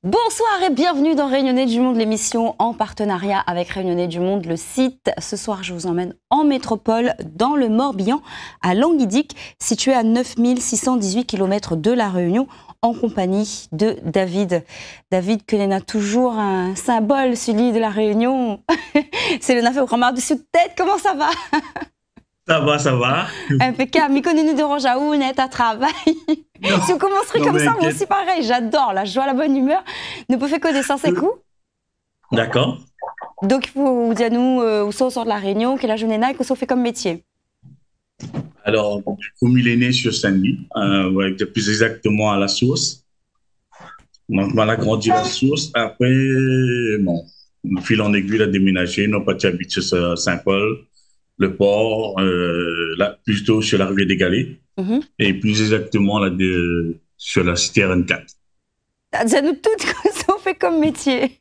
Bonsoir et bienvenue dans Réunionnais du Monde, l'émission en partenariat avec Réunionnais du Monde, le site. Ce soir, je vous emmène en métropole, dans le Morbihan, à Languidic, situé à 9618 km de La Réunion, en compagnie de David. David, que l'on a toujours un symbole, celui de La Réunion. C'est le nafé au grand dessus de tête, comment ça va? Ça va. Impeccable. Miconnenu de Rojaou, net à travail. Si vous commencerez comme ça, moi aussi pareil. J'adore la joie, la bonne humeur. Ne peut faire connaissance et coup. D'accord. Donc, il faut vous dire nous, où sort de La Réunion, quelle âge on est là et que ça fait comme métier. Alors, du coup, il est né sur Saint-Denis, plus exactement à La Source. Donc, on a grandi à La Source. Après, bon, fil en aiguille, il a déménagé. Nous, pas habité sur Saint-Paul. Le port, là, plutôt sur la rivière des Galets, et plus exactement là, sur la cité RN4. Dis-nous tout ce que ça fait comme métier.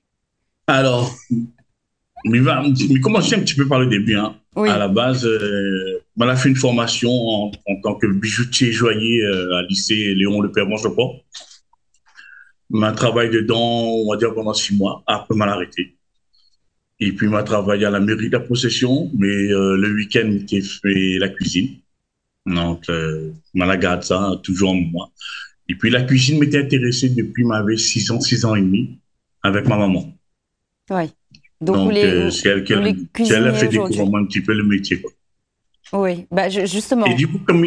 Alors, mais commencer un petit peu par le début. Hein. Oui. À la base, on a fait une formation en tant que bijoutier joaillier à lycée Léon Le Perron, je crois. Je travaillé dedans, on va dire, pendant 6 mois. Après, on m'a arrêté. Et puis, m'a travaillé à la mairie de la possession, mais le week-end, j'ai fait la cuisine. Donc, la garde ça, toujours en moi. Et puis, la cuisine m'était intéressée depuis m'avait 6 ans et demi, avec ma maman. Oui. Donc c'est elle qui a fait découvrir un petit peu le métier. Quoi. Oui, bah, justement. Et du coup, comme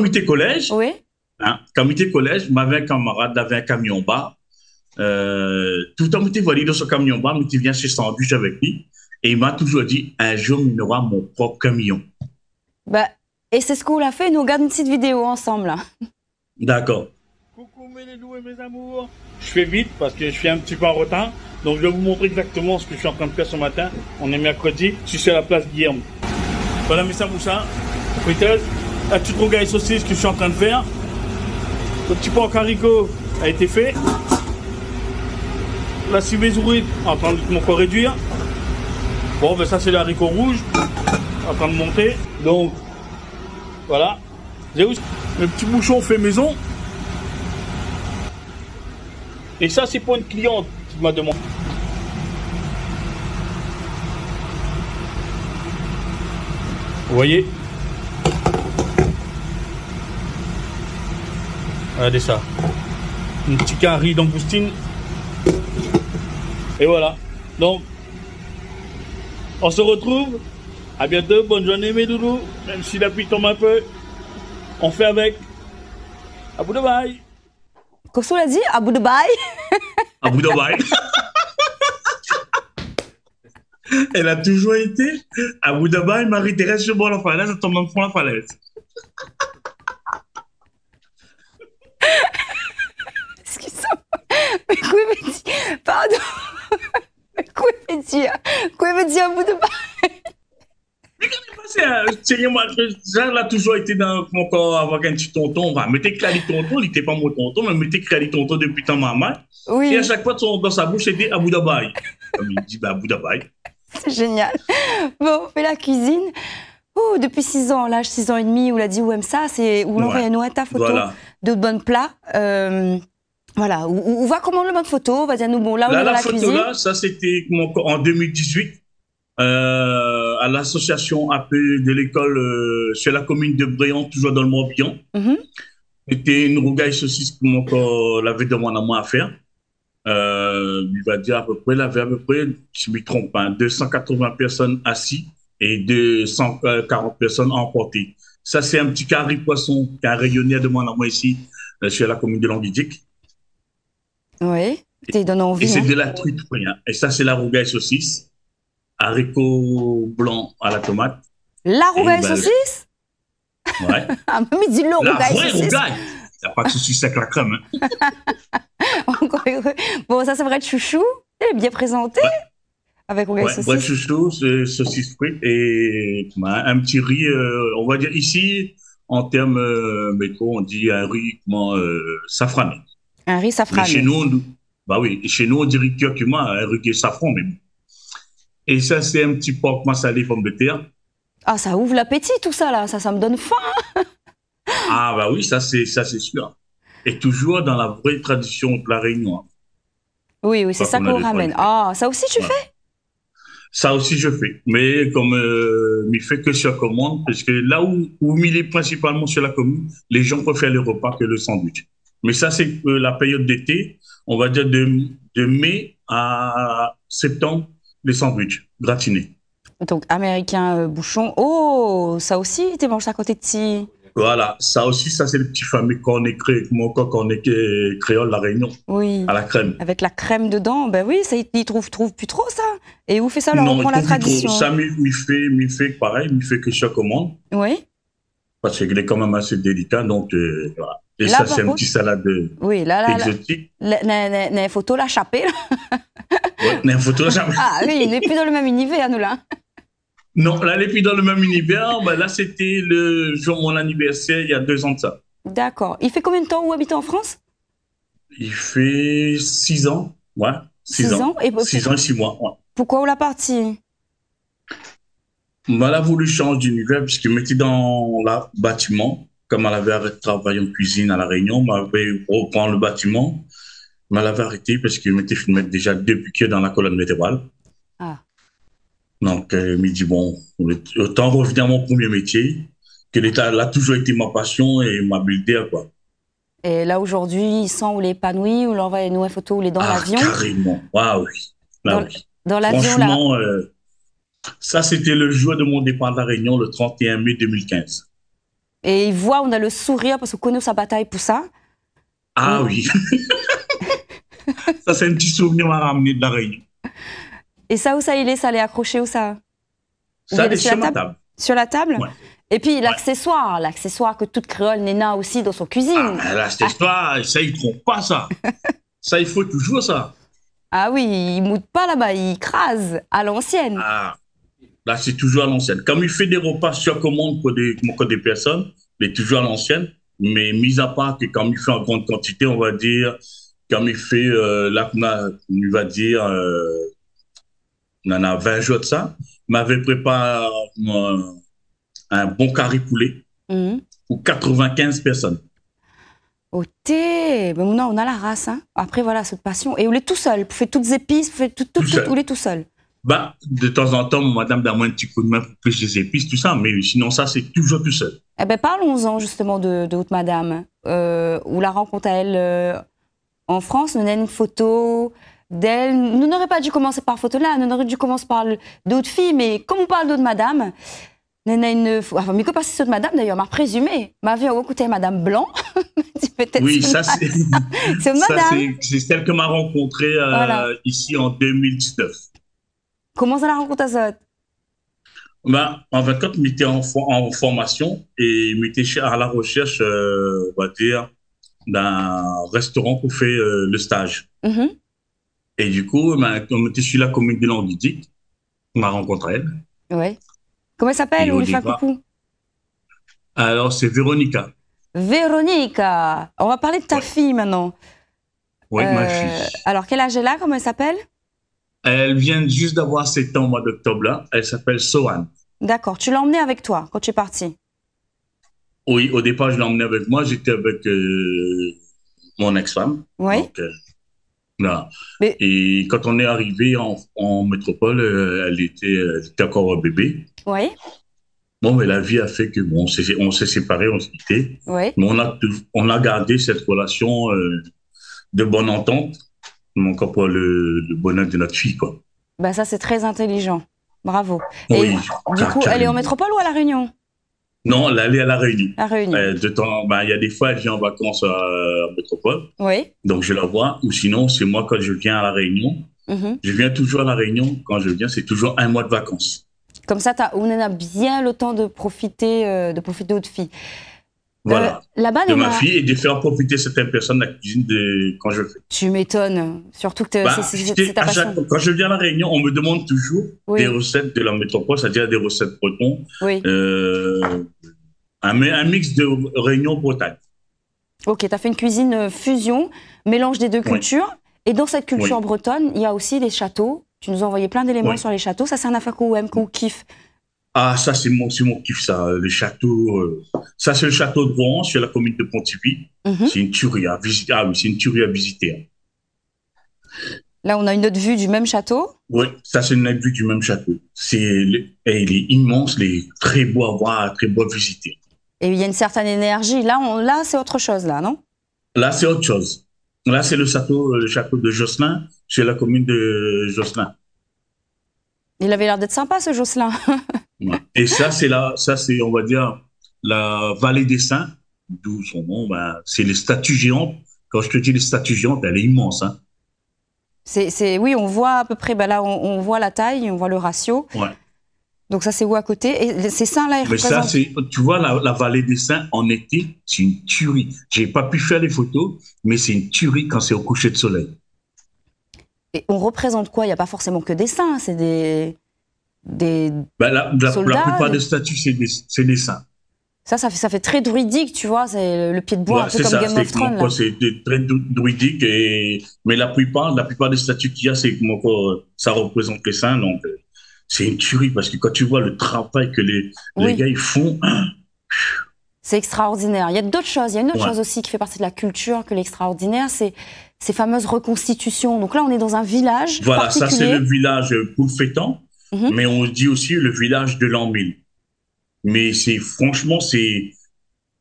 il était collège, oui. Hein, comme il était collège, m'avait un camarade, il avait un camion-bar. Tout le temps, il volé dans ce camion-bar, mais il vient chez Sandwich avec lui. Et il m'a toujours dit, un jour, il aura mon propre camion. Bah, et c'est ce qu'on a fait. Nous regardons une petite vidéo ensemble. Là. D'accord. Coucou mes loups et mes amours. Je fais vite parce que je suis un petit peu en retard. Donc je vais vous montrer exactement ce que je suis en train de faire ce matin. On est mercredi. Je suis à la place Guillaume. Voilà mes samoussas, friteuse, la petite rougaille saucisse que je suis en train de faire. Le petit porc haricot a été fait. La cibézourie en train de encore réduire. Bon, ben ça c'est le haricot rouge en train de monter. Donc voilà. Le petit bouchon fait maison. Et ça c'est pour une cliente qui m'a demandé. Vous voyez? Regardez ça. Un petit carré d'angoustine. Et voilà. Donc, on se retrouve. À bientôt. Bonne journée, mes doudous. Même si la pluie tombe un peu, on fait avec. Abu Dhabi. Qu'est-ce qu'on a dit? Abu Dhabi. Abu Dhabi. Elle a toujours été Abu Dhabi, Marie-Thérèse sur bord de la falaise, elle tombe en fond de la falaise. Excusez-moi. Mais quoi veut dire? Pardon. Mais quoi veut dire? Quoi veut dire Abu Dhabi? Elle a toujours été dans mon corps avec un petit tonton. Enfin, mettez Clali tonton, il n'était pas mon tonton, mais mettez Clali tonton depuis tant maman. Oui. Et à chaque fois, dans sa bouche, il dit Abu Dhabi. Comme il dit Abu Dhabi. C'est génial. Bon, on fait la cuisine. Oh, depuis 6 ans, l'âge 6 ans et demi, on l'a dit, où aime ça, c'est où l'on voit ta photo de bonnes plats. Voilà, on voit comment le mode photo, on va dire nous, bon, là, on est dans la cuisine. Là, ça c'était en 2018, à l'association AP de l'école sur la commune de Bréant, toujours dans le Morbihan. C'était une rougaille saucisse que mon corps l'avait demandé à moi à faire. Il va dire à peu près, il avait à peu près, si je ne me trompe pas, 280 personnes assises et 240 personnes emportées. Ça, c'est un petit carré poisson qui a rayonné de moi ici, sur la commune de Languidic. Oui, tu donnes envie. Et c'est de la truite. Et ça, c'est la rougaille saucisse, haricots blancs à la tomate. La rougaille saucisse? Ouais. Ah, mais dis-le, rougaille saucisse. La rougaille. Il n'y a pas de saucisse avec la crème. Bon, ça, c'est vrai de chouchou. Elle est bien présentée. Ouais. Avec rougaille saucisse. Ouais, chouchou, saucisse frites et un petit riz, on va dire ici, en termes métro, on dit un riz safrané. Un riz safrané. Mais chez nous, chez nous, on dirait curcuma, un riz safran même. Et ça, c'est un petit porc salé, pomme de terre. Ah, ça ouvre l'appétit, tout ça, là. Ça me donne faim. Ah, bah oui, ça, c'est sûr. Et toujours dans la vraie tradition de la Réunion. Oui, oui, c'est ça qu'on ramène. Ah, ça aussi tu fais? Ça aussi je fais, mais comme il fait que sur commande, parce que là où il est principalement sur la commune, les gens préfèrent les repas que le sandwich. Mais ça, c'est la période d'été, on va dire de mai à septembre, les sandwichs gratinés. Donc, américain bouchon. Oh, ça aussi, tu manges ça quand t'es petit. Voilà, ça aussi, ça c'est le petit fameux cornet créole, la Réunion, oui. À la crème. Avec la crème dedans, ben oui, ça, ils trouvent plus trop ça. Et où fait ça, alors on reprend la tradition? Ça, m'y fait pareil, m'y fait que sur commande. Oui. Parce qu'il est quand même assez délicat, donc voilà. Et là, ça, c'est un petit salade exotique. Une photo la chapée. Ouais, une photo la chapée. Ah oui, il n'est plus dans le même univers, nous là. Non, là, elle n'est plus dans le même univers. Ben, là, c'était le jour de mon anniversaire, il y a 2 ans de ça. D'accord. Il fait combien de temps où habite en France? Il fait 6 ans. Ouais, 6 ans. 6 ans et 6 mois. Ouais. Pourquoi on l'a parti? Elle a voulu changer d'univers puisqu'il m'était dans le bâtiment. Comme elle avait arrêté de travailler en cuisine à La Réunion, elle avait reprendre le bâtiment. Mais elle avait arrêté parce qu'il m'était filmé déjà depuis qu'il est dans la colonne météorale. Ah. Donc, il me dit, bon, autant revenir à mon premier métier, que l'État a toujours été ma passion et ma builder, quoi. Et là, aujourd'hui, il sent où il est épanoui, où il envoie nous une photo, où il est dans l'avion. Carrément. Ah oui. Là, oui. Dans l'avion, franchement, ça, c'était le jour de mon départ de La Réunion, le 31 mai 2015. Et il voit, on a le sourire, parce qu'on connaît sa bataille pour ça. Ah oui. Ça, c'est un petit souvenir à ramener de La Réunion. Et ça, où ça il est? Ça l'est accroché où ça? Ça, est sur la table. Sur la table? Ouais. Et puis l'accessoire que toute créole Néna aussi dans son cuisine. Ah, l'accessoire, ça, il ne trompe pas ça. Ça, il faut toujours ça. Ah oui, il ne moute pas là-bas, il crase à l'ancienne. Ah, là, c'est toujours à l'ancienne. Comme il fait des repas sur commande pour des personnes, il est toujours à l'ancienne. Mais mis à part que quand il fait en grande quantité, on va dire, comme il fait, là, on va dire, on en a 20 jours de ça, m'avait préparé un bon carré poulet pour 95 personnes. Oh, mais non, on a la race. Hein. Après, voilà, cette passion. Et on est tout seul. Vous faites toutes les épices, vous faites tout, on est tout seul. Bah, de temps en temps, madame donne un petit coup de main pour plus les épices, tout ça. Mais sinon, ça, c'est toujours tout seul. Eh ben, parlons-en justement de haute madame. Où la rencontre à elle en France, on a une photo d'elle. Nous n'aurions pas dû commencer par photo là, nous aurions dû commencer par d'autres filles. Mais comme on parle d'autre madame, enfin, mieux que pas cette madame d'ailleurs, m'a présumé. Ma vie a écouté madame Blanc. Oui, ça c'est madame. C'est celle que m'a rencontrée voilà. Ici en 2019. Comment ça la rencontre ça? Ben, en 24, je m'étais en formation et je m'étais à la recherche, on va dire, d'un restaurant pour faire le stage. Et du coup, on était sur la commune de Languidic. On m'a rencontré elle. Oui. Comment elle s'appelle? On lui fait un coucou. Alors, c'est Véronica. Véronica. On va parler de ta fille maintenant. Oui, ma fille. Alors, quel âge elle a? Comment elle s'appelle? Elle vient juste d'avoir 7 ans au mois d'octobre, là. Elle s'appelle Sohan. D'accord. Tu l'as emmenée avec toi quand tu es parti? Oui, au départ, je l'ai emmenée avec moi. J'étais avec mon ex-femme. Oui. Donc, là. Mais... Et quand on est arrivé en métropole, elle était encore bébé. Oui. Bon, mais la vie a fait que bon, on s'est séparés, on s'est quittés. Oui. Mais on a gardé cette relation de bonne entente, encore pour le bonheur de notre fille, quoi. Ben ça, c'est très intelligent. Bravo. Oui, et du coup, elle est en métropole ou à La Réunion? Non, elle est à La Réunion. La Réunion. Il y a des fois, elle vient en vacances à métropole. Oui. Donc, je la vois. Ou sinon, c'est moi quand je viens à La Réunion. Je viens toujours à La Réunion. Quand je viens, c'est toujours 1 mois de vacances. Comme ça, on en a bien le temps de profiter de votre fille. Voilà. Là-bas, de ma fille et de faire profiter certaines personnes de la cuisine quand je fais. Tu m'étonnes. Surtout que c'est ta passion. Quand je viens à La Réunion, on me demande toujours des recettes de la métropole, c'est-à-dire des recettes bretons. Oui. Un mix de Réunion-Bretagne. Ok, tu as fait une cuisine fusion, mélange des deux cultures. Et dans cette culture bretonne, il y a aussi les châteaux. Tu nous as envoyé plein d'éléments sur les châteaux. Ça, c'est un affaire qu'on kiffe. Ah, ça, c'est mon kiff, ça. Les châteaux. Ça, c'est le château de Rouen, sur la commune de Pontivy. C'est une tuerie à visiter. Ah oui, c'est une tuerie à visiter. Là, on a une autre vue du même château. Oui, ça, c'est une autre vue du même château. Il est immense, il est très beau à voir, très beau à visiter. Et il y a une certaine énergie. Là, c'est autre chose, là, non? Là, c'est autre chose. Là, c'est le château de Josselin, c'est la commune de Josselin. Il avait l'air d'être sympa, ce Josselin. Et ça, c'est, on va dire, la vallée des Saints, d'où son nom, c'est les statues géantes. Quand je te dis les statues géantes, elle est immense. Hein. Oui, on voit à peu près, là, on voit la taille, on voit le ratio. Ouais. Donc ça, c'est où à côté? Et ces saints-là, ils représentent... ça, tu vois, la vallée des Saints, en été, c'est une tuerie. J'ai pas pu faire les photos, mais c'est une tuerie quand c'est au coucher de soleil. Et on représente quoi? Il n'y a pas forcément que des saints, c'est des la plupart des statues, c'est des saints. Ça fait très druidique, tu vois, c'est le pied de bois, un peu comme Game of Thrones. C'est très druidique, mais la plupart des statues qu'il y a, ça représente les saints, donc c'est une tuerie, parce que quand tu vois le travail que les gars ils font... C'est extraordinaire. Il y a d'autres choses, il y a une autre chose aussi qui fait partie de la culture que l'extraordinaire, c'est ces fameuses reconstitutions. Donc là, on est dans un village Voilà, ça c'est le village Poulfétan, mais on dit aussi le village de l'an 1000. Mais franchement,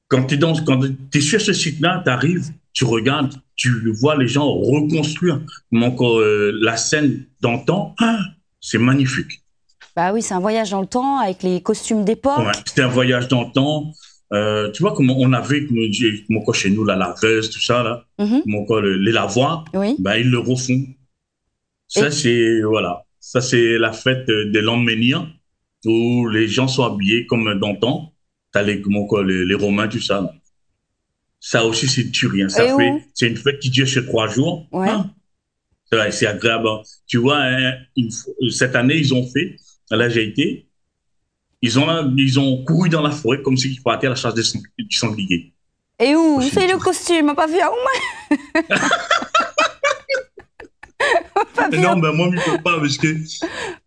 quand tu es sur ce site-là, tu arrives, tu regardes, tu vois les gens reconstruire la scène d'antan, c'est magnifique. Bah oui, c'est un voyage dans le temps avec les costumes d'époque. Ouais, c'était un voyage dans le temps. Tu vois comment on avait, chez nous, la laveuse, tout ça, là, les lavoirs, ils le refont. Ça, c'est la fête des Lendemainiens, où les gens sont habillés comme d'antan. T'as les Romains, tout ça. Là. Ça aussi, c'est une tuerie. Hein. C'est une fête qui dure sur 3 jours. Ouais. C'est agréable. Hein. Tu vois, cette année, ils ont fait, là j'ai été, ils ont couru dans la forêt comme s'ils partaient à la chasse du sanglier. Et où c'est le costume? On n'a pas vu à Ouma. Non, moi, je ne peux pas parce que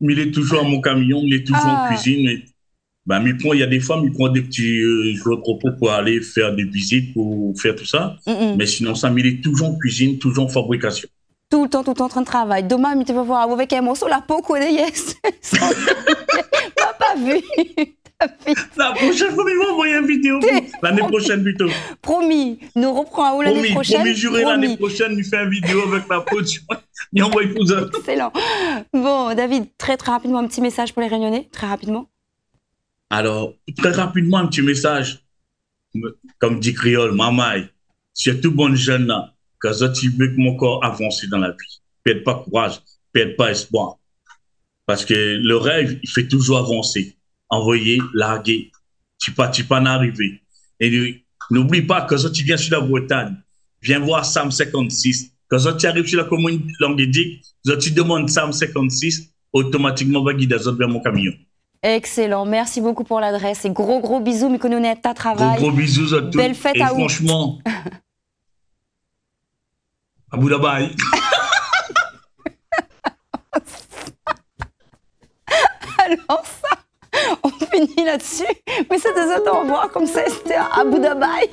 il est toujours à mon camion, il est toujours en cuisine. Il y a des fois, il prend des petits jours de repos pour aller faire des visites, pour faire tout ça. Mais sinon, il est toujours en cuisine, toujours en fabrication. Tout le temps en train de travailler. Demain, il te va voir avec un morceau la peau qu'on est yes. On n'a pas vu. La prochaine fois, il va envoyer une vidéo. L'année prochaine, plutôt. Promis, nous reprendrons l'année prochaine. Promis, juré, l'année prochaine, il fait une vidéo avec la peau. Il envoie une photo. Excellent. Bon, David, très rapidement, un petit message pour les Réunionnais, très rapidement. Alors, très rapidement, un petit message. Comme dit Créole, Mamaï, surtout bonne jeune là, quand tu veux que mon corps avance dans la vie. Perde pas courage, perde pas espoir. Parce que le rêve, il fait toujours avancer. Envoyer, larguer. Tu pas en arriver. Et n'oublie pas que quand tu viens sur la Bretagne, viens voir Sam 56. Quand tu arrives sur la commune Languedic, quand tu demandes Sam 56, automatiquement, va guider vers mon camion. Excellent. Merci beaucoup pour l'adresse. Et gros bisous, Mikononette, ta travail. Gros bisous à tous. Belle fête à vous. Et franchement, Abu Dhabi. Alors ça, on finit là-dessus. Mais c'était ça, au revoir, comme ça, c'était à Abu Dhabi.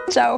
Ciao.